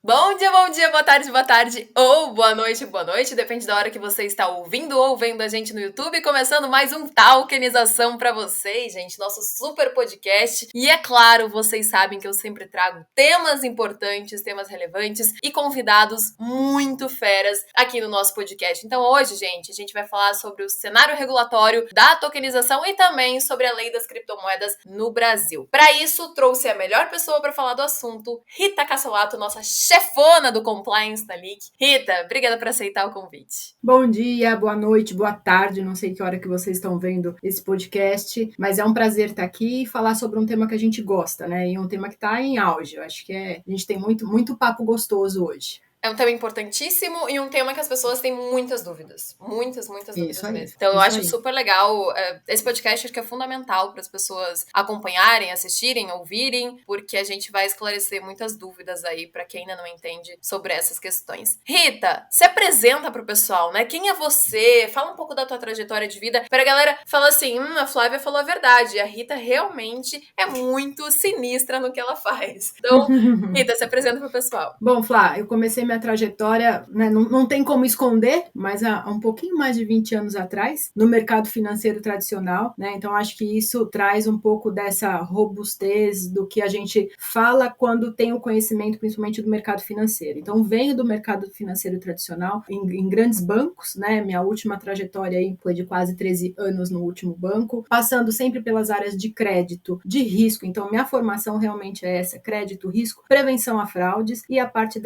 Bom dia, boa tarde ou boa noite, depende da hora que você está ouvindo ou vendo a gente no YouTube, começando mais um Talkenização pra vocês, gente, nosso super podcast. E é claro, vocês sabem que eu sempre trago temas importantes, temas relevantes e convidados muito feras aqui no nosso podcast. Então hoje, gente, a gente vai falar sobre o cenário regulatório da tokenização e também sobre a lei das criptomoedas no Brasil. Para isso, trouxe a melhor pessoa para falar do assunto, Rita Cassolato, nossa chefona do compliance da LIC. Rita, obrigada por aceitar o convite. Bom dia, boa noite, boa tarde, não sei que hora que vocês estão vendo esse podcast, mas é um prazer estar aqui e falar sobre um tema que a gente gosta, né? E um tema que está em auge. Eu acho que a gente tem muito papo gostoso hoje. É um tema importantíssimo e um tema que as pessoas têm muitas dúvidas. Muitas dúvidas Isso aí, mesmo. Então eu isso acho aí. super legal. Esse podcast acho que é fundamental para as pessoas acompanharem, assistirem, ouvirem, porque a gente vai esclarecer muitas dúvidas aí para quem ainda não entende sobre essas questões. Rita, se apresenta pro pessoal, né? Quem é você? Fala um pouco da tua trajetória de vida para a galera falar assim, a Flávia falou a verdade. A Rita realmente é muito sinistra no que ela faz. Então, Rita, se apresenta pro pessoal. Bom, Flá, eu comecei minha trajetória, né, não tem como esconder, mas há um pouquinho mais de 20 anos atrás, no mercado financeiro tradicional, né? Então acho que isso traz um pouco dessa robustez do que a gente fala quando tem o conhecimento, principalmente do mercado financeiro. Então venho do mercado financeiro tradicional, em grandes bancos, né? Minha última trajetória aí foi de quase 13 anos no último banco, passando sempre pelas áreas de crédito, de risco. Então minha formação realmente é essa: crédito, risco, prevenção a fraudes e a parte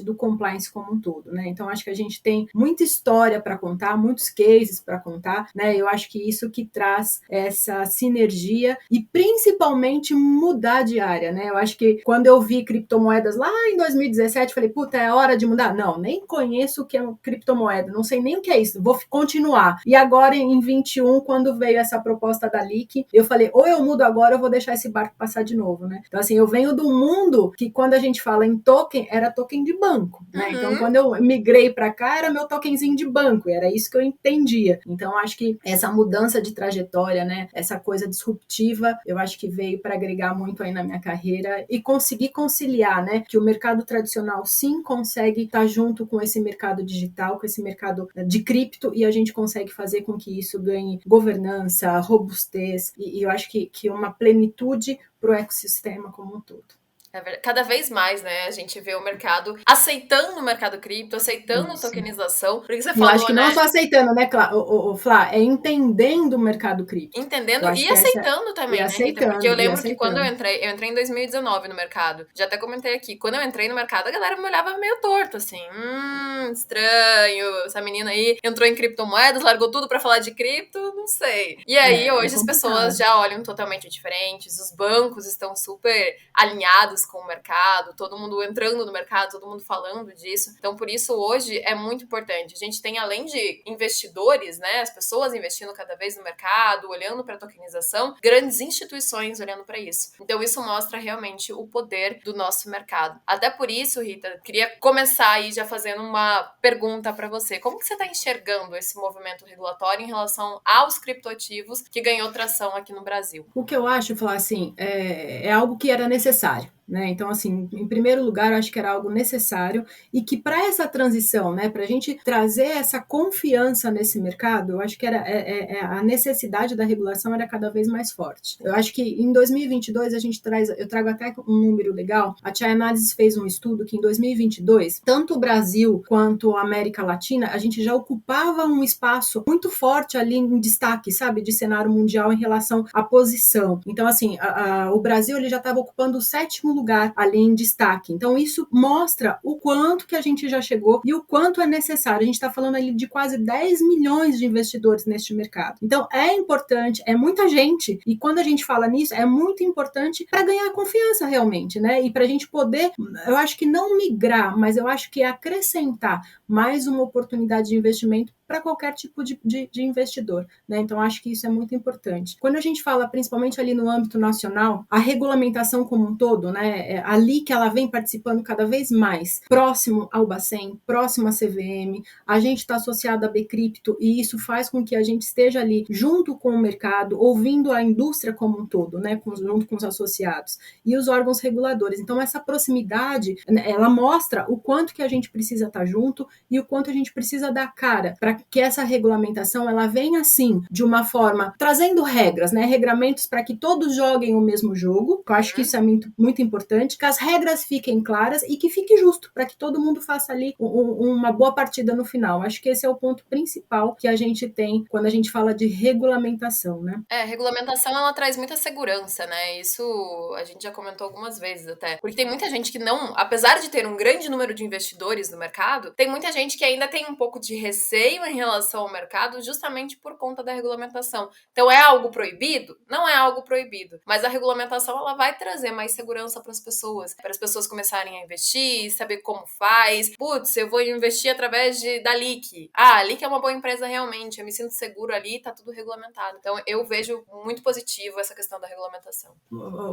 do compliance como um todo, né? Então acho que a gente tem muita história para contar, muitos cases para contar, né? Eu acho que isso que traz essa sinergia e principalmente mudar de área, né? Eu acho que quando eu vi criptomoedas lá em 2017, falei, puta, é hora de mudar? Não, nem conheço o que é uma criptomoeda, não sei nem o que é isso, vou continuar. E agora em 21, quando veio essa proposta da LIC, eu falei, ou eu mudo agora, ou eu vou deixar esse barco passar de novo, né? Então assim, eu venho do mundo que quando a gente fala em token, era token de banco, né? Então quando eu migrei para cá, era meu tokenzinho de banco, era isso que eu entendia. Então acho que essa mudança de trajetória, né, essa coisa disruptiva, eu acho que veio para agregar muito aí na minha carreira e conseguir conciliar, né, que o mercado tradicional sim consegue estar junto com esse mercado digital, com esse mercado de cripto, e a gente consegue fazer com que isso ganhe governança, robustez e eu acho que uma plenitude para o ecossistema como um todo. Cada vez mais, né, a gente vê o mercado aceitando o mercado cripto, aceitando a Isso. tokenização. Porque você Eu falou, acho que não né? só aceitando, né, Flá, é entendendo o mercado cripto. Entendendo Eu acho e que aceitando e também, né, Rita? Porque eu aceitando, e lembro que quando eu aceitando. entrei em 2019 no mercado. Já até comentei aqui, quando eu entrei no mercado, a galera me olhava meio torto, assim. Estranho, essa menina aí entrou em criptomoedas, largou tudo pra falar de cripto, não sei. E aí, É hoje as pessoas complicado. já olham totalmente diferentes, os bancos estão super alinhados com o mercado, todo mundo entrando no mercado, todo mundo falando disso. Então, por isso, hoje é muito importante. A gente tem, além de investidores, né, as pessoas investindo cada vez no mercado, olhando para a tokenização, grandes instituições olhando para isso. Então, isso mostra realmente o poder do nosso mercado. Até por isso, Rita, queria começar aí já fazendo uma pergunta para você. Como que você está enxergando esse movimento regulatório em relação aos criptoativos que ganhou tração aqui no Brasil? O que eu acho, falar assim, é algo que era necessário. Né? Então, assim, em primeiro lugar, eu acho que era algo necessário e que para essa transição, né, para a gente trazer essa confiança nesse mercado, eu acho que a necessidade da regulação era cada vez mais forte. Eu acho que em 2022 eu trago até um número legal. A Tia Analysis fez um estudo que em 2022, tanto o Brasil quanto a América Latina, a gente já ocupava um espaço muito forte ali em destaque, sabe, de cenário mundial em relação à posição. Então, assim, o Brasil ele já estava ocupando o 7º lugar ali em destaque. Então isso mostra o quanto que a gente já chegou e o quanto é necessário. A gente está falando ali de quase 10 milhões de investidores neste mercado. Então é importante, é muita gente, e quando a gente fala nisso, é muito importante para ganhar confiança realmente, né? E para a gente poder, eu acho que não migrar, mas eu acho que acrescentar mais uma oportunidade de investimento para qualquer tipo de investidor, né? Então, acho que isso é muito importante. Quando a gente fala, principalmente ali no âmbito nacional, a regulamentação como um todo, né? É ali que ela vem participando cada vez mais, próximo ao Bacen, próximo à CVM, a gente está associado à Bcrypto e isso faz com que a gente esteja ali junto com o mercado, ouvindo a indústria como um todo, né? Junto com os associados e os órgãos reguladores. Então, essa proximidade, ela mostra o quanto que a gente precisa estar junto e o quanto a gente precisa dar cara para que essa regulamentação ela venha assim, de uma forma, trazendo regras, né? Regramentos para que todos joguem o mesmo jogo. Eu acho que isso é muito, muito importante, que as regras fiquem claras e que fique justo, para que todo mundo faça ali uma boa partida no final. Acho que esse é o ponto principal que a gente tem quando a gente fala de regulamentação, né? Regulamentação ela traz muita segurança, né? Isso a gente já comentou algumas vezes até. Porque tem muita gente que não, apesar de ter um grande número de investidores no mercado, tem muita gente que ainda tem um pouco de receio em relação ao mercado justamente por conta da regulamentação. Então é algo proibido? Não é algo proibido, mas a regulamentação ela vai trazer mais segurança para as pessoas começarem a investir, saber como faz. Putz, eu vou investir através da LIC. Ah, a LIC é uma boa empresa realmente, eu me sinto seguro ali, tá tudo regulamentado. Então eu vejo muito positivo essa questão da regulamentação.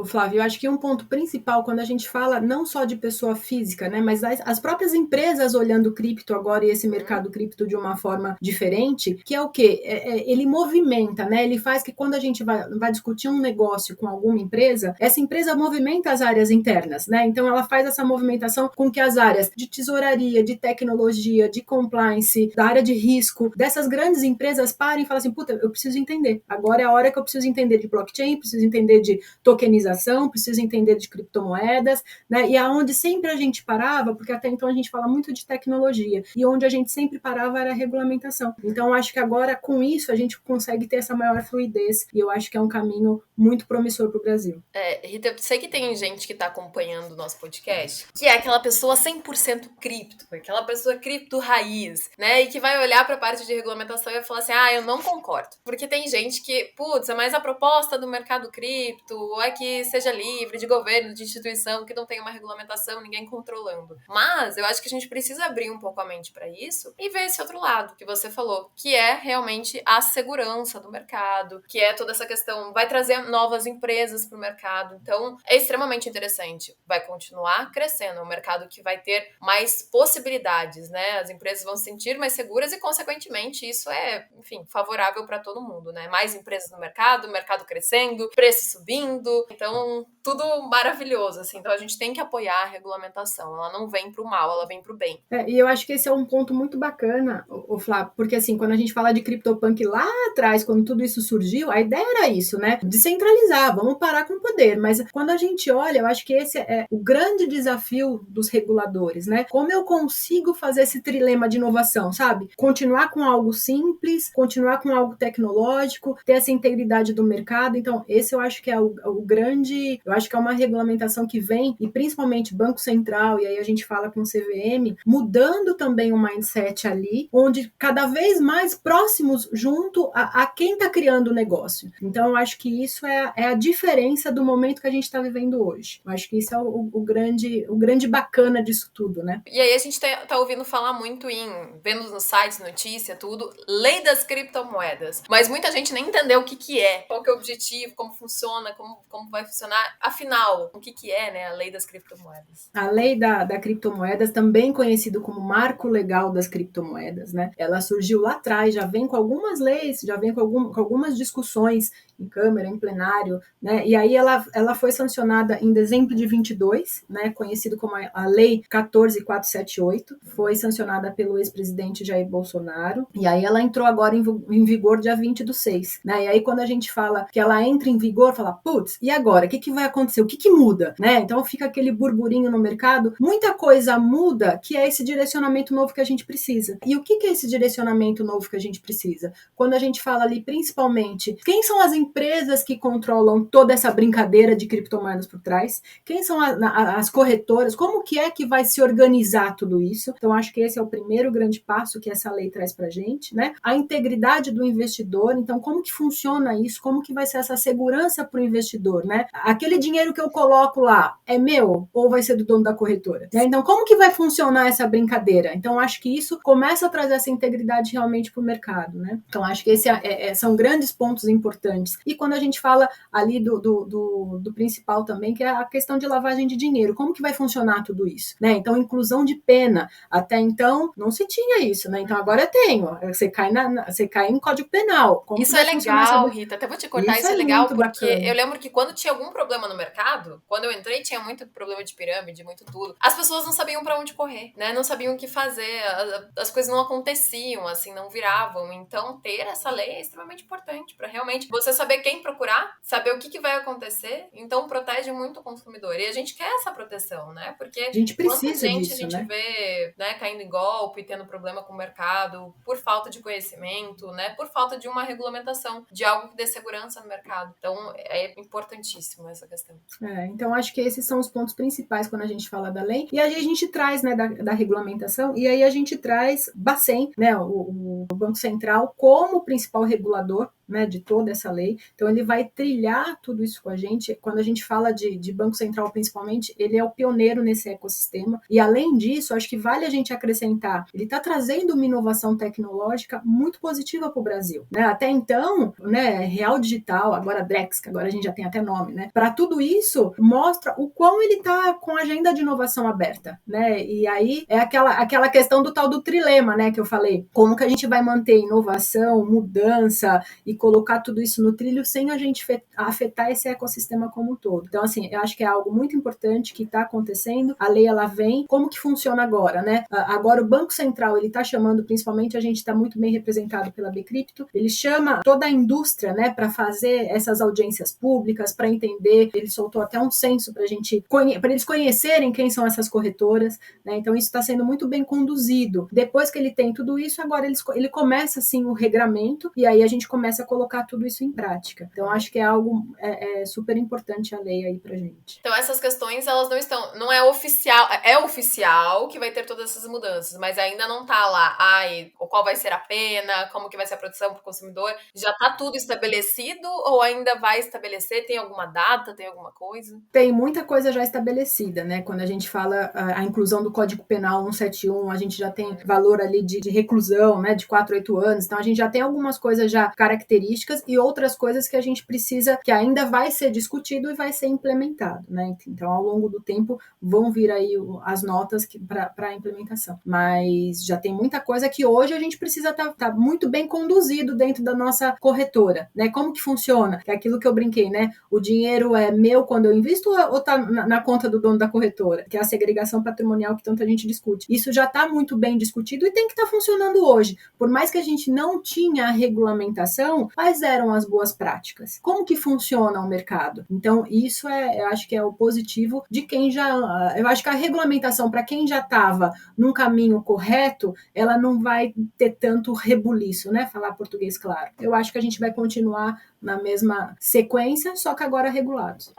Flávio, eu acho que um ponto principal quando a gente fala não só de pessoa física, né, mas as próprias empresas olhando o cripto agora e esse mercado cripto de uma forma diferente, que é o quê? Ele movimenta, né? Ele faz que quando a gente vai discutir um negócio com alguma empresa, essa empresa movimenta as áreas internas, né? Então ela faz essa movimentação com que as áreas de tesouraria, de tecnologia, de compliance, da área de risco, dessas grandes empresas parem e falem assim, puta, eu preciso entender. Agora é a hora que eu preciso entender de blockchain, preciso entender de tokenização, preciso entender de criptomoedas, né? E aonde sempre a gente parava, porque até então a gente fala muito de tecnologia, e onde a gente sempre parava era a regulamentação. Então, acho que agora, com isso, a gente consegue ter essa maior fluidez, e eu acho que é um caminho muito promissor para o Brasil. Rita, eu sei que tem gente que está acompanhando o nosso podcast, que é aquela pessoa 100% cripto, aquela pessoa cripto raiz, né? E que vai olhar para a parte de regulamentação e vai falar assim, eu não concordo. Porque tem gente que, putz, é mais a proposta do mercado cripto, ou é que seja livre, de governo, de instituição, que não tem uma regulamentação, ninguém controlando. Mas eu acho que a gente precisa abrir um pouco a mente para isso e ver esse outro lado que você falou, que é realmente a segurança do mercado, que é toda essa questão, vai trazer novas empresas para o mercado. Então, é extremamente interessante. Vai continuar crescendo, é um mercado que vai ter mais possibilidades, né? As empresas vão se sentir mais seguras e, consequentemente, isso é, enfim, favorável para todo mundo, né? Mais empresas no mercado, o mercado crescendo, preço subindo. Então, tudo maravilhoso, assim. Então, a gente tem que apoiar a regulamentação. Ela não vem pro mal, ela vem pro bem. E eu acho que esse é um ponto muito bacana, o Flávio, porque assim, quando a gente fala de CryptoPunk lá atrás, quando tudo isso surgiu, a ideia era isso, né? Descentralizar, vamos parar com o poder. Mas quando a gente olha, eu acho que esse é o grande desafio dos reguladores, né? Como eu consigo fazer esse trilema de inovação, sabe? Continuar com algo simples, continuar com algo tecnológico, ter essa integridade do mercado. Então, esse eu acho que é o grande... Eu acho que é uma regulamentação que vem, e principalmente Banco Central, e aí a gente fala com o CVM, mudando também o mindset ali, onde cada vez mais próximos junto a quem está criando o negócio. Então, eu acho que isso é a diferença do momento que a gente está vivendo hoje. Eu acho que isso é o grande bacana disso tudo, né? E aí a gente tá ouvindo falar muito vendo nos sites, notícia, tudo, lei das criptomoedas. Mas muita gente nem entendeu o que é, qual que é o objetivo, como funciona, como vai funcionar. Afinal, o que é, né, a lei das criptomoedas? A lei da criptomoedas, também conhecido como Marco Legal das Criptomoedas, né? Ela surgiu lá atrás, já vem com algumas leis, já vem com algumas discussões em Câmara, em plenário, né? E aí ela foi sancionada em dezembro de 22, né? Conhecido como a Lei 14.478, foi sancionada pelo ex-presidente Jair Bolsonaro, e aí ela entrou agora em vigor dia 20/6, né? E aí quando a gente fala que ela entra em vigor, fala, putz, e agora? O que vai acontecer? O que muda, né? Então fica aquele burburinho no mercado, muita coisa muda, que é esse direcionamento novo que a gente precisa. E o que é esse direcionamento novo que a gente precisa? Quando a gente fala ali, principalmente, quem são as empresas que controlam toda essa brincadeira de criptomoedas por trás? Quem são as corretoras? Como que é que vai se organizar tudo isso? Então, acho que esse é o primeiro grande passo que essa lei traz pra gente, né? A integridade do investidor, então, como que funciona isso? Como que vai ser essa segurança pro investidor, né? Aquele dinheiro que eu coloco lá, é meu ou vai ser do dono da corretora? Né? Então, como que vai funcionar essa brincadeira? Então, acho que isso começa a trazer essa integridade realmente para o mercado, né? Então, acho que esse são grandes pontos importantes. E quando a gente fala ali do principal também, que é a questão de lavagem de dinheiro, como que vai funcionar tudo isso, né? Então, inclusão de pena. Até então, não se tinha isso, né? Então, agora tem, ó, você cai em Código Penal. Como Isso que é vai funcionar legal, Rita. Até vou te cortar, isso é legal, muito porque bacana. eu lembro que quando tinha algum problema no mercado, quando eu entrei, tinha muito problema de pirâmide, muito tudo. As pessoas não sabiam pra onde correr, né? Não sabiam o que fazer, as coisas não aconteciam, assim, não viravam. Então, ter essa lei é extremamente importante pra realmente você saber quem procurar, saber o que vai acontecer. Então, protege muito o consumidor. E a gente quer essa proteção, né? Porque A gente quanta precisa gente a disso, gente né? vê, né, caindo em golpe, tendo problema com o mercado, por falta de conhecimento, né? Por falta de uma regulamentação, de algo que dê segurança no mercado. Então, é importantíssimo essa questão. Então, acho que esses são os pontos principais quando a gente fala da lei. E aí a gente traz, né, da regulamentação, e aí a gente traz Bacen, né, o Banco Central, como principal regulador, né, de toda essa lei. Então, ele vai trilhar tudo isso com a gente. Quando a gente fala de Banco Central, principalmente, ele é o pioneiro nesse ecossistema. E, além disso, acho que vale a gente acrescentar, ele está trazendo uma inovação tecnológica muito positiva para o Brasil, né? Até então, né, Real Digital, agora Drex, que agora a gente já tem até nome, né? Para tudo isso, mostra o quão ele está com a agenda de inovação aberta, né? E aí é aquela questão do tal do trilema, né, que eu falei. Como que a gente vai manter inovação, mudança e colocar tudo isso no trilho sem a gente afetar esse ecossistema como um todo. Então, assim, eu acho que é algo muito importante que está acontecendo. A lei, ela vem. Como que funciona agora, né? Agora, o Banco Central, ele está chamando, principalmente, a gente está muito bem representado pela Bcrypto, ele chama toda a indústria, né, para fazer essas audiências públicas, para entender. Ele soltou até um censo para eles conhecerem quem são essas corretoras, né? Então, isso está sendo muito bem conduzido. Depois que ele tem tudo isso, agora ele começa, assim, o regramento, e aí a gente começa a colocar tudo isso em prática. Então, acho que é algo super importante a lei aí pra gente. Então, essas questões, elas não é oficial que vai ter todas essas mudanças, mas ainda não tá lá, qual vai ser a pena, como que vai ser a proteção pro consumidor, já tá tudo estabelecido ou ainda vai estabelecer, tem alguma data, tem alguma coisa? Tem muita coisa já estabelecida, né? Quando a gente fala a inclusão do Código Penal 171, a gente já tem valor ali de reclusão, né, de 4 a 8 anos, então a gente já tem algumas coisas já características e outras coisas que a gente precisa, que ainda vai ser discutido e vai ser implementado, né? Então, ao longo do tempo, vão vir aí as notas para a implementação. Mas já tem muita coisa que hoje a gente precisa estar muito bem conduzido dentro da nossa corretora, né? Como que funciona? É aquilo que eu brinquei, né? O dinheiro é meu quando eu invisto ou está na conta do dono da corretora? Que é a segregação patrimonial que tanta gente discute. Isso já está muito bem discutido e tem que estar funcionando hoje. Por mais que a gente não tinha a regulamentação, quais eram as boas práticas? Como que funciona o mercado? Então, isso eu acho que é o positivo de quem já... Eu acho que a regulamentação, para quem já estava num caminho correto, ela não vai ter tanto rebuliço, né? Falar português claro. Eu acho que a gente vai continuar na mesma sequência, só que agora regulados.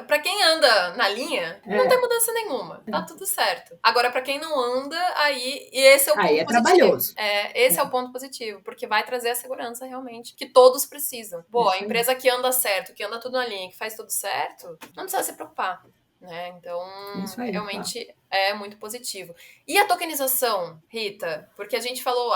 Pra quem anda na linha, não tem mudança nenhuma. Tá tudo certo. Agora, pra quem não anda, e esse é o ponto positivo. Trabalhoso. Esse é o ponto positivo, porque vai trazer a segurança realmente que todos precisam. Pô, a empresa que anda certo, que anda tudo na linha, que faz tudo certo, não precisa se preocupar. Né? Então, realmente é muito positivo. E a tokenização, Rita? Porque a gente falou,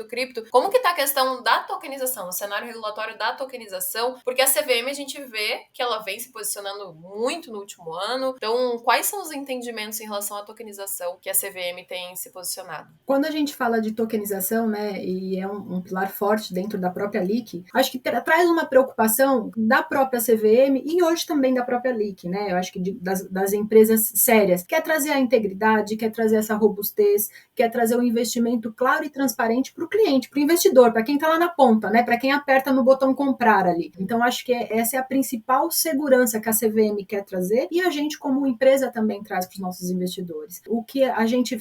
cripto. Como que tá a questão da tokenização, o cenário regulatório da tokenização? Porque a CVM a gente vê que ela vem se posicionando muito no último ano. Então, quais são os entendimentos em relação à tokenização que a CVM tem se posicionado? Quando a gente fala de tokenização, né, e é um pilar forte dentro da própria LIC, acho que traz uma preocupação da própria CVM e hoje também da própria LIC, né? Eu acho que das empresas sérias. Quer trazer a integridade, quer trazer essa robustez, quer trazer um investimento claro e transparente para o cliente, para o investidor, para quem está lá na ponta, né? Para quem aperta no botão comprar ali. Então, acho que essa é a principal segurança que a CVM quer trazer e a gente, como empresa, também traz para os nossos investidores. O que a gente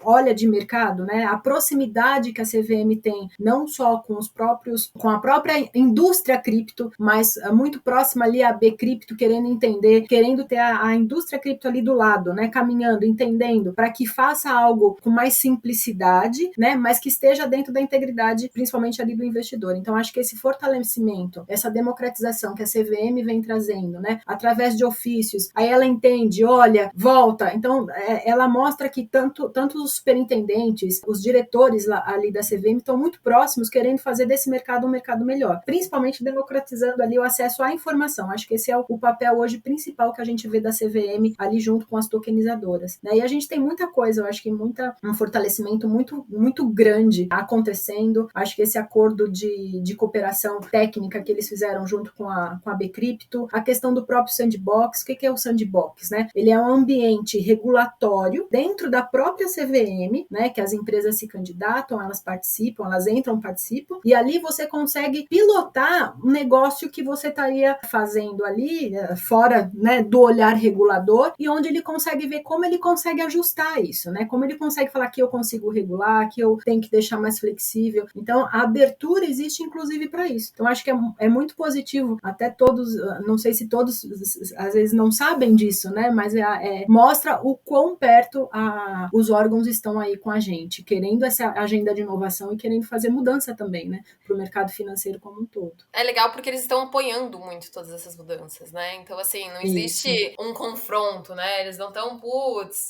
olha de mercado, né? A proximidade que a CVM tem, não só com a própria indústria cripto, mas muito próxima ali a Bcrypto, querendo entender, querendo ter a indústria cripto ali do lado, né? caminhando, entendendo, para que faça algo com mais simplicidade, né, mas que esteja dentro da integridade, principalmente ali do investidor. Então, acho que esse fortalecimento, essa democratização que a CVM vem trazendo, né, através de ofícios, aí ela entende, olha, volta. Então, ela mostra que tanto os superintendentes, os diretores ali da CVM estão muito próximos, querendo fazer desse mercado um mercado melhor, principalmente democratizando ali o acesso à informação. Acho que esse é o papel hoje principal que a gente vê da CVM ali junto com as tokenizadoras. E a gente tem muita coisa, eu acho que um fortalecimento muito, muito grande acontecendo. Acho que esse acordo de cooperação técnica que eles fizeram junto com a Bcrypto, a questão do próprio sandbox. O que é o sandbox, né? Ele é um ambiente regulatório dentro da própria CVM, né, que as empresas se candidatam, elas participam, elas entram, participam, e ali você consegue pilotar um negócio que você estaria fazendo ali, fora, né, do olhar regulador, e onde ele consegue ver como ele consegue ajustar isso, né, como ele consegue falar que eu consigo regular, que eu tenho que deixar mais flexível. Então, a abertura existe, inclusive, para isso. Então, acho que é muito positivo, até todos, não sei se todos, às vezes, não sabem disso, né, mas mostra o quão perto os órgãos estão aí com a gente, querendo essa agenda de inovação e querendo fazer mudança também, né, para o mercado financeiro como um todo. É legal porque eles estão apoiando muito todas essas mudanças, né? Então, assim, não existe um confronto, né? Eles não estão,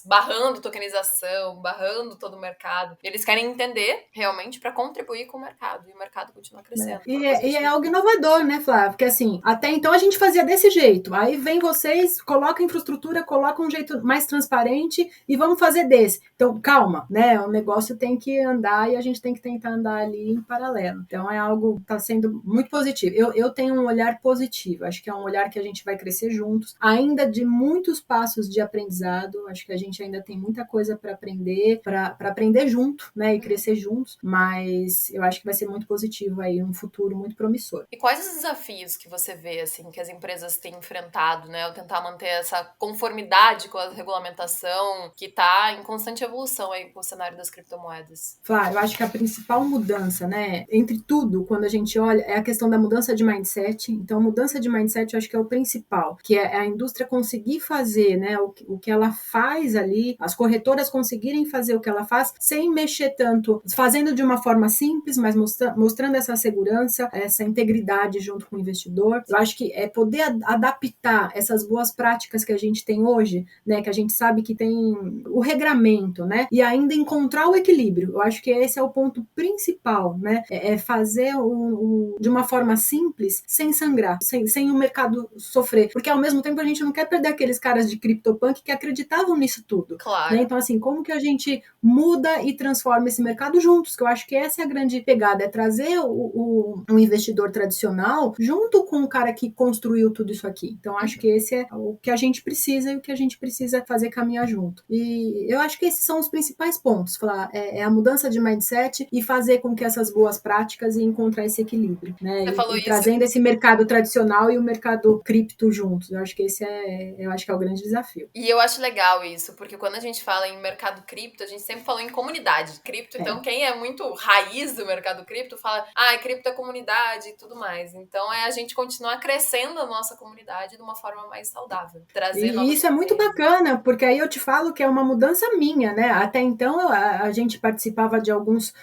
barrando tokenização, barrando todo o mercado. Eles querem entender, realmente, para contribuir com o mercado. E o mercado continua crescendo. E é algo inovador, né, Flávia? Porque, assim, até então a gente fazia desse jeito. Aí vem vocês, coloca a infraestrutura, coloca um jeito mais transparente e vamos fazer desse. Então, calma, né? O negócio tem que andar e a gente tem que tentar andar ali em paralelo. Então, é algo que está sendo muito positivo. Eu tenho um olhar positivo. Acho que é um olhar que a gente vai crescer juntos. Ainda de muitos passos de aprendizado. Acho que a gente ainda tem muita coisa para aprender junto, né? E crescer juntos. Mas eu acho que vai ser muito positivo aí, um futuro muito promissor. E quais os desafios que você vê, assim, que as empresas têm enfrentado, né? Ao tentar manter essa conformidade com a regulamentação que está em constante evolução aí com o cenário das criptomoedas? Flávia, eu acho que a principal mudança, né, entre tudo, quando a gente olha, é a questão da mudança de mindset. Então, mudança de mindset eu acho que é o principal, que é a indústria conseguir fazer, né, o que ela faz ali, as corretoras conseguirem fazer o que ela faz, sem mexer tanto, fazendo de uma forma simples, mas mostrando essa segurança, essa integridade junto com o investidor. Eu acho que é poder adaptar essas boas práticas que a gente tem hoje, né, que a gente sabe que tem o regramento, né, e ainda encontrar o equilíbrio. Eu acho que esse é o ponto principal, né, é fazer de uma forma simples, sem sangrar, sem o mercado sofrer, porque ao mesmo tempo a gente não quer perder aqueles caras de CryptoPunk que acreditavam nisso tudo. Claro. Né? Então, assim, como que a gente muda e transforma esse mercado juntos? Que eu acho que essa é a grande pegada, é trazer o investidor tradicional junto com o cara que construiu tudo isso aqui. Então, acho que esse é o que a gente precisa e o que a gente precisa fazer caminhar junto. E eu acho que esses são os principais pontos, falar, é a mudança de mindset e fazer com que essas boas práticas e encontrar esse equilíbrio, né? E trazendo esse mercado tradicional e o mercado cripto juntos. Eu acho que esse é o grande desafio. E eu acho legal isso, porque quando a gente fala em mercado cripto, a gente sempre falou em comunidade cripto. Então, quem é muito raiz do mercado cripto fala, cripto é comunidade e tudo mais. Então, é a gente continuar crescendo a nossa comunidade de uma forma mais saudável. Trazer E isso é muito bacana, porque aí eu te falo que é uma mudança minha, né? Até então, a gente participava de alguns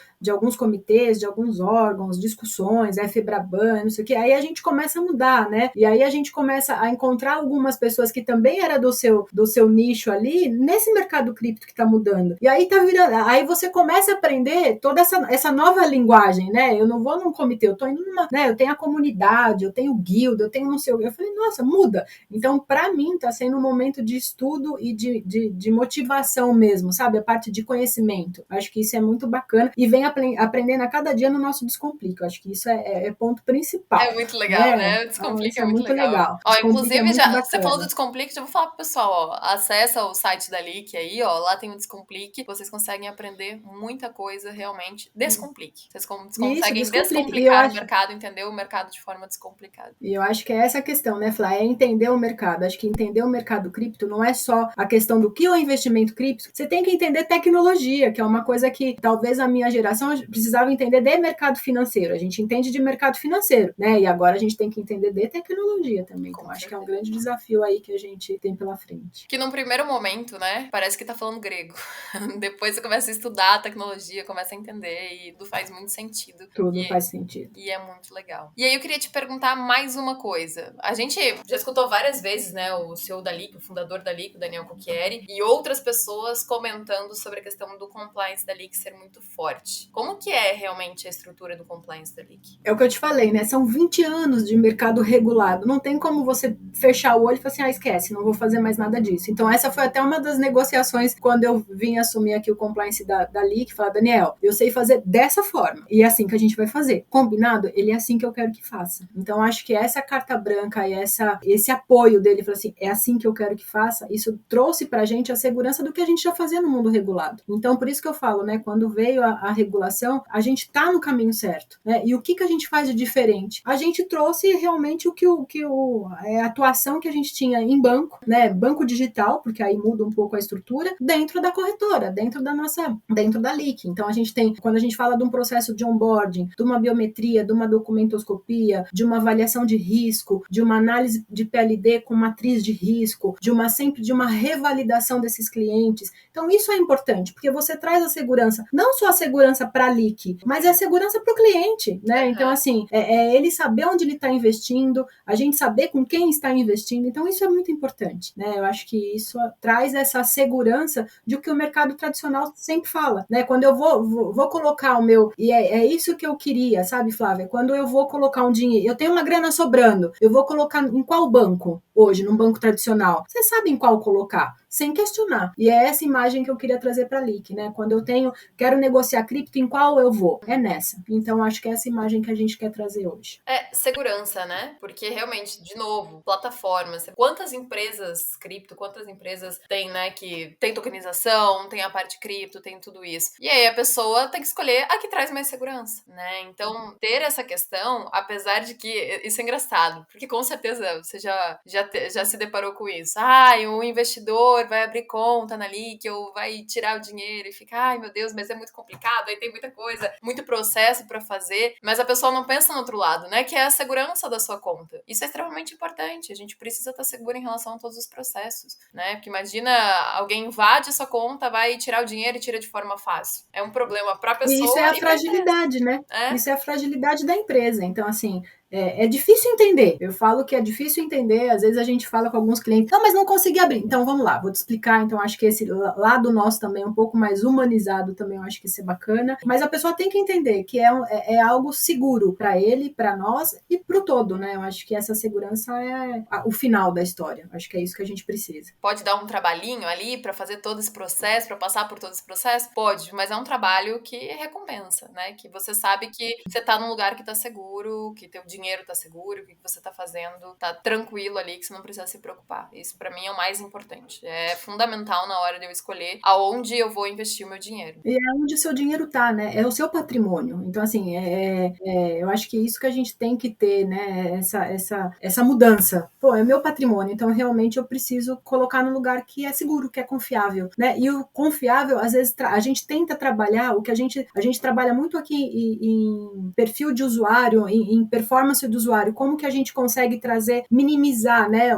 comitês, de alguns órgãos, discussões, FEBRABAN, não sei o que, aí a gente começa a mudar, né? E aí a gente começa a encontrar algumas pessoas que também era do seu nicho ali, nesse mercado cripto que tá mudando. E aí tá virando, aí você começa a aprender toda essa nova linguagem, né? Eu não vou num comitê, eu tô indo né? Eu tenho a comunidade, eu tenho guilda, eu tenho não sei o que. Eu falei, nossa, muda. Então, para mim, tá sendo um momento de estudo e de motivação mesmo, sabe? A parte de conhecimento. Acho que isso é muito bacana e vem aprendendo a cada dia no nosso Descomplica. Acho que isso é ponto principal. É muito legal, né? O Descomplica é muito legal. Inclusive, você falou do Descomplica, já vou falar pro pessoal, acessa o site da Leak aí, lá tem o Descomplique, vocês conseguem aprender muita coisa realmente. Descomplique. Vocês conseguem descomplicar o mercado, entender o mercado de forma descomplicada. E eu acho que é essa a questão, né, Flá? É entender o mercado. Acho que entender o mercado cripto não é só a questão do que é o investimento cripto. Você tem que entender tecnologia, que é uma coisa que talvez a minha geração legislação precisava entender de mercado financeiro. A gente entende de mercado financeiro, né? E agora a gente tem que entender de tecnologia também. Então, acho que é um grande desafio aí que a gente tem pela frente. Que num primeiro momento, né, parece que tá falando grego. Depois você começa a estudar a tecnologia, começa a entender e tudo faz muito sentido. Tudo faz sentido. E é muito legal. E aí eu queria te perguntar mais uma coisa. A gente já escutou várias vezes, né, o CEO da Leak, o fundador da Leak, o Daniel Cucchieri, e outras pessoas comentando sobre a questão do compliance da Leak ser muito forte. Como que é realmente a estrutura do compliance da Leak? É o que eu te falei, né? São 20 anos de mercado regulado. Não tem como você fechar o olho e falar assim, esquece, não vou fazer mais nada disso. Então, essa foi até uma das negociações quando eu vim assumir aqui o compliance da Leak, falar, Daniel, eu sei fazer dessa forma, e é assim que a gente vai fazer. Combinado? Ele é assim que eu quero que faça. Então, acho que essa carta branca e esse apoio dele, falar assim, é assim que eu quero que faça, isso trouxe pra gente a segurança do que a gente já fazia no mundo regulado. Então, por isso que eu falo, né, quando veio a regulação, a gente tá no caminho certo, né? E o que a gente faz de diferente? A gente trouxe realmente a atuação que a gente tinha em banco, né, banco digital, porque aí muda um pouco a estrutura, dentro da corretora, dentro da Leak. Então, a gente tem, quando a gente fala de um processo de onboarding, de uma biometria, de uma documentoscopia, de uma avaliação de risco, de uma análise de PLD com matriz de risco, sempre de uma revalidação desses clientes. Então, isso é importante, porque você traz a segurança, não só a segurança para a Leak, mas é a segurança para o cliente, né? Então, assim, é ele saber onde ele está investindo, a gente saber com quem está investindo. Então, isso é muito importante, né? Eu acho que isso traz essa segurança de o que o mercado tradicional sempre fala, né? Quando eu vou colocar o meu... E é isso que eu queria, sabe, Flávia? Quando eu vou colocar um dinheiro... Eu tenho uma grana sobrando, eu vou colocar em qual banco hoje, num banco tradicional? Você sabe em qual colocar, sem questionar. E é essa imagem que eu queria trazer para a Leak, né? Quando eu quero negociar cripto, em qual eu vou? É nessa. Então, acho que é essa imagem que a gente quer trazer hoje. É segurança, né? Porque realmente, de novo, plataformas. Quantas empresas cripto, quantas empresas tem, né, que tem tokenização, tem a parte cripto, tem tudo isso. E aí a pessoa tem que escolher a que traz mais segurança, né? Então, ter essa questão, apesar de que isso é engraçado, porque com certeza você já se deparou com isso. O investidor vai abrir conta na Leak ou vai tirar o dinheiro e fica, ai meu Deus, mas é muito complicado, aí tem muita coisa, muito processo para fazer, mas a pessoa não pensa no outro lado, né, que é a segurança da sua conta. Isso é extremamente importante, a gente precisa estar seguro em relação a todos os processos, né, porque imagina alguém invade a sua conta, vai tirar o dinheiro e tira de forma fácil. É um problema para a pessoa. E isso é a fragilidade, né? Isso é a fragilidade da empresa. Então, assim, é difícil entender. Eu falo que é difícil entender. Às vezes a gente fala com alguns clientes, não, mas não consegui abrir. Então, vamos lá, vou te explicar. Então, acho que esse lado nosso também, um pouco mais humanizado, também eu acho que isso é bacana. Mas a pessoa tem que entender que é algo seguro para ele, para nós e para o todo, né? Eu acho que essa segurança é o final da história. Acho que é isso que a gente precisa. Pode dar um trabalhinho ali para fazer todo esse processo, para passar por todo esse processo? Pode, mas é um trabalho que recompensa, né? Que você sabe que você tá num lugar que tá seguro, que teu dinheiro tá seguro, que você tá fazendo tá tranquilo ali, que você não precisa se preocupar. Isso para mim é o mais importante. É fundamental na hora de eu escolher aonde eu vou investir o meu dinheiro. E é onde o seu dinheiro tá, né? É o seu patrimônio. Então, assim, eu acho que isso que a gente tem que ter, né? Essa mudança. Pô, é meu patrimônio, então realmente eu preciso colocar no lugar que é seguro, que é confiável, né? E o confiável, às vezes, a gente tenta trabalhar, o que a gente trabalha muito aqui em perfil de usuário, em performance do usuário, como que a gente consegue minimizar, né,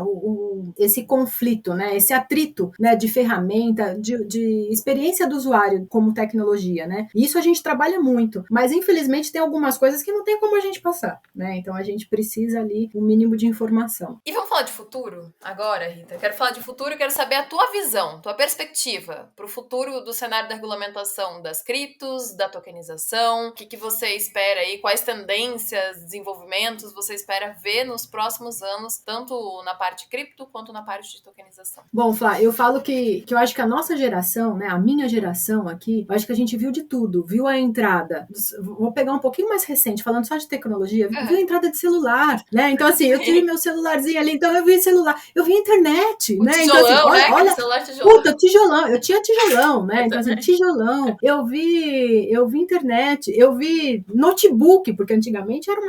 esse conflito, né, esse atrito, né, de ferramenta, de experiência do usuário como tecnologia, né? E isso a gente trabalha muito, mas infelizmente tem algumas coisas que não tem como a gente passar, né? Então a gente precisa ali um mínimo de informação. E vamos falar de futuro agora, Rita? Quero falar de futuro e quero saber a tua visão, tua perspectiva para o futuro do cenário da regulamentação das criptos, da tokenização. O que você espera aí? Quais tendências, desenvolvimentos você espera ver nos próximos anos, tanto na parte cripto quanto na parte de tokenização? Bom, Flá, eu falo que eu acho que a nossa geração, né, a minha geração aqui, eu acho que a gente viu de tudo. Viu a entrada, vou pegar um pouquinho mais recente, falando só de tecnologia, viu a entrada de celular, né? Então, assim, eu tive meu celularzinho ali, Então eu vi celular, eu vi internet, O né? Então assim, tijolão, né? Aquele olha, celular tijolão. puta, tijolão, eu tinha tijolão, né? Eu Então assim, também. tijolão, eu vi internet, eu vi notebook, porque antigamente era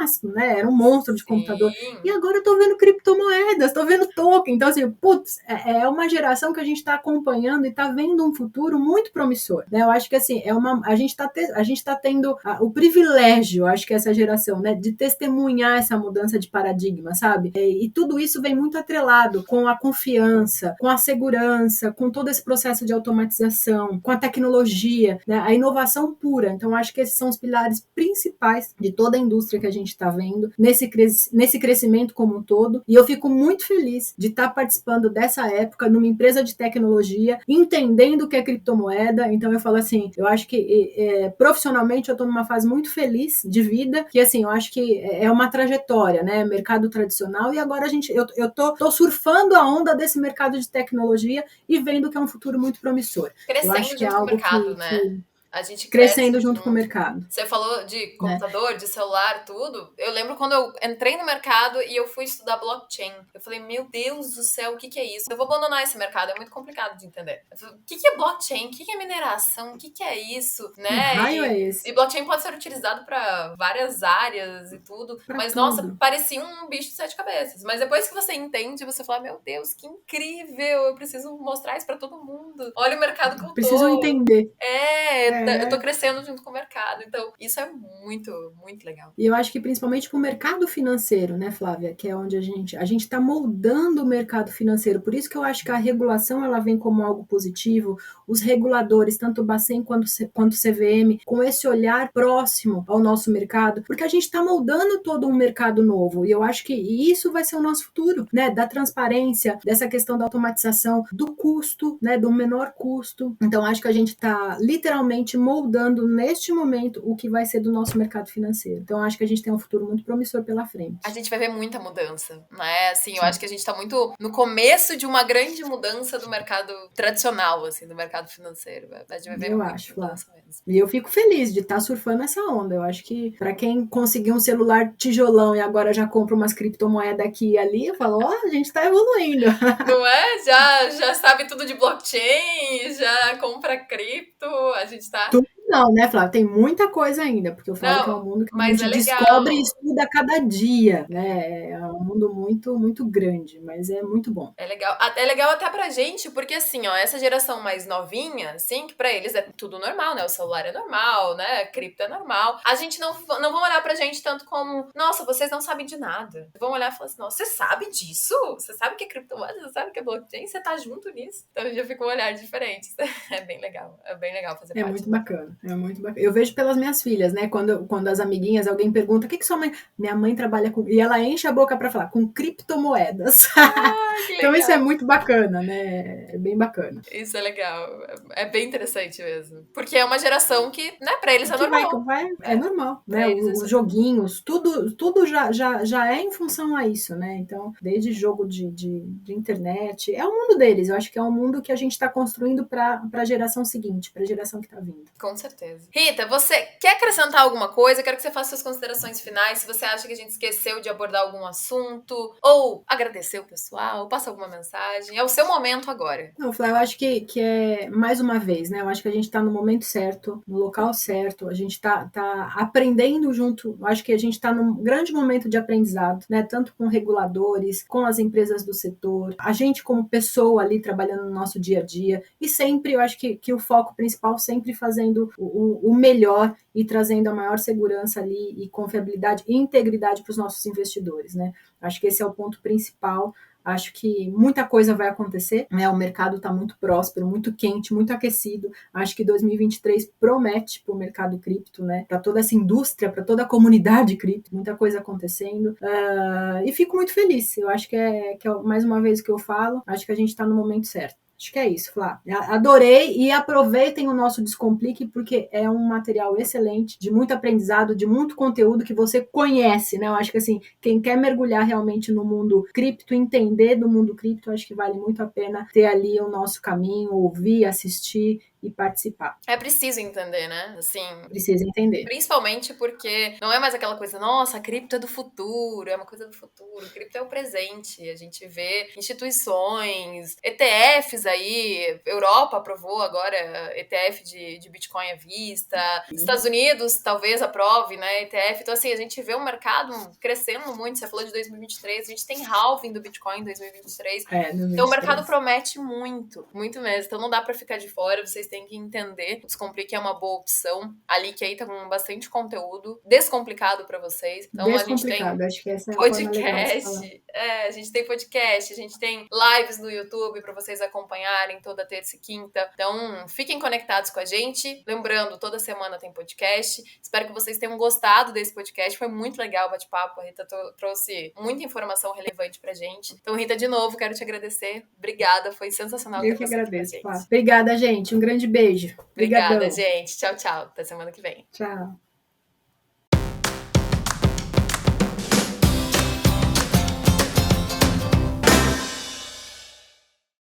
um monstro de computador. E Sim. agora eu tô vendo criptomoedas, tô vendo token. Então, assim, putz, é uma geração que a gente está acompanhando e está vendo um futuro muito promissor. Né? Eu acho que assim, a gente tá tendo o privilégio, acho que essa geração, né, de testemunhar essa mudança de paradigma, sabe? E tudo isso vem muito atrelado com a confiança, com a segurança, com todo esse processo de automatização, com a tecnologia, né? A inovação pura. Então, acho que esses são os pilares principais de toda a indústria que a gente está vendo, nesse crescimento como um todo. E eu fico muito feliz de estar participando dessa época numa empresa de tecnologia, entendendo o que é criptomoeda. Então, eu falo assim, eu acho que profissionalmente eu estou numa fase muito feliz de vida, que assim, eu acho que é uma trajetória, né? Mercado tradicional, e agora eu tô surfando a onda desse mercado de tecnologia e vendo que é um futuro muito promissor. Eu acho Crescendo que é junto com o algo mercado, que né? A gente cresce crescendo junto com o junto. mercado, Você falou de né? computador, de celular, tudo. Eu lembro quando eu entrei no mercado e eu fui estudar blockchain. Eu falei, meu Deus do céu, o que que é isso? Eu vou abandonar esse mercado, é muito complicado de entender. Eu falei, o que que é blockchain? O que que é mineração? O que que é isso? Que Né? raio é E esse? blockchain pode ser utilizado para várias áreas e tudo. Para Mas, nossa, tudo. parecia um bicho de sete cabeças. Mas depois que você entende, você fala, meu Deus, que incrível! Eu preciso mostrar isso para todo mundo. Olha o mercado que eu Precisam tô. entender. Eu tô É, crescendo junto com o mercado. Então, isso é muito, muito legal. e eu acho que principalmente para o mercado financeiro, né, Flávia, que é onde a gente está moldando o mercado financeiro. Por isso que eu acho que a regulação ela vem como algo positivo. Os reguladores, tanto o Bacen quanto o CVM, com esse olhar próximo ao nosso mercado, porque a gente está moldando todo um mercado novo. E eu acho que isso vai ser o nosso futuro, né? Da transparência, dessa questão da automatização, do custo, né? Do menor custo. Então, acho que a gente está literalmente moldando neste momento o que vai ser do nosso mercado financeiro. Então, acho que a gente tem um futuro muito promissor pela A frente. gente vai ver muita mudança, né? Assim, eu acho Sim, que a gente tá muito no começo de uma grande mudança do mercado tradicional, assim, do mercado financeiro. A gente vai ver eu muita acho, Flávia. mudança mesmo. E eu fico feliz de estar surfando essa onda. Eu acho que para quem conseguiu um celular tijolão e agora já compra umas criptomoedas aqui e ali, eu falo, a gente está evoluindo. Não é? Já sabe tudo de blockchain, já compra cripto, a gente tá. Tudo não, né, Flávia? Tem muita coisa ainda, porque eu falo que é um Não, mundo que a mas é gente legal. descobre e estuda a cada dia, né? É um mundo muito, muito grande, mas é muito bom. É legal. É legal até pra gente, porque assim, ó, essa geração mais novinha, assim, que pra eles é tudo normal, né? O celular é normal, né? Cripto é normal. A gente não vão olhar pra gente tanto como, nossa, vocês não sabem de nada. Vão olhar e falar assim, nossa, você sabe disso? Você sabe o que é criptomoeda? Você sabe o que é blockchain? Você tá junto nisso? Então já fica um olhar diferente. É bem legal. É bem legal fazer É parte muito do. bacana, é muito bacana. Eu vejo pelas minhas filhas, né? Quando as amiguinhas, alguém pergunta, o que sua mãe... Minha mãe trabalha com... E ela enche a boca para falar, com criptomoedas. Ah, que Então isso é legal. muito bacana, né? É bem bacana. Isso é legal. É bem interessante mesmo. Porque é uma geração que, né, pra eles é Que vai, normal. é normal, né? Pra eles é Os super normal. joguinhos, tudo já é em função a isso, né? Então, desde jogo de internet, é o mundo deles. Eu acho que é um mundo que a gente está construindo para a geração seguinte, para a geração que está vindo. Com certeza. Rita, você quer acrescentar alguma coisa? Eu quero que você faça suas considerações finais. Se você acha que a gente esqueceu de abordar algum assunto, ou agradecer o pessoal, passa alguma mensagem. É o seu momento agora. Não, Flá, eu acho que é mais uma vez, né? Eu acho que a gente está no momento certo, no local certo, a gente está aprendendo junto. Eu acho que a gente está num grande momento de aprendizado, né? Tanto com reguladores, com as empresas do setor, a gente como pessoa ali trabalhando no nosso dia a dia, e sempre eu acho que o foco principal sempre fazendo o melhor e trazendo a maior segurança ali e confiabilidade e integridade para os nossos investidores, né? Acho que esse é o ponto principal. Acho que muita coisa vai acontecer, né? O mercado está muito próspero, muito quente, muito aquecido. Acho que 2023 promete para o mercado cripto, né? Para toda essa indústria, para toda a comunidade cripto, muita coisa acontecendo. E fico muito feliz. Eu acho que é mais uma vez o que eu falo. Acho que a gente está no momento certo. Acho que é isso, Flá. Adorei e aproveitem o nosso Descomplique, porque é um material excelente, de muito aprendizado, de muito conteúdo que você conhece, né? Eu acho que assim, quem quer mergulhar realmente no mundo cripto, entender do mundo cripto, acho que vale muito a pena ter ali o nosso caminho, ouvir, assistir e participar. É preciso entender, né? Assim, Precisa entender. principalmente porque não é mais aquela coisa, nossa, a cripto é do futuro, é uma coisa do futuro. Cripto é o presente. A gente vê instituições, ETFs aí. Europa aprovou agora ETF de Bitcoin à vista. Estados Unidos talvez aprove, né, ETF. Então, assim, a gente vê o mercado crescendo muito. Você falou de 2023, a gente tem halving do Bitcoin em 2023. Então, o mercado promete muito, muito mesmo. Então, não dá pra ficar de fora, vocês têm que entender. O Descomplique é uma boa opção. Ali que aí tá com bastante conteúdo descomplicado pra vocês. Então, a gente tem acho que essa é a forma legal de falar. a gente tem podcast, a gente tem lives no YouTube pra vocês acompanharem toda terça e quinta. Então, fiquem conectados com a gente. Lembrando, toda semana tem podcast. Espero que vocês tenham gostado desse podcast. Foi muito legal o bate-papo. A Rita trouxe muita informação relevante pra gente. Então, Rita, de novo, quero te agradecer. Obrigada, foi sensacional ter você aqui com a gente. Obrigada, gente. Um grande beijo. Obrigada, gente. Tchau, tchau. Até semana que vem. Tchau.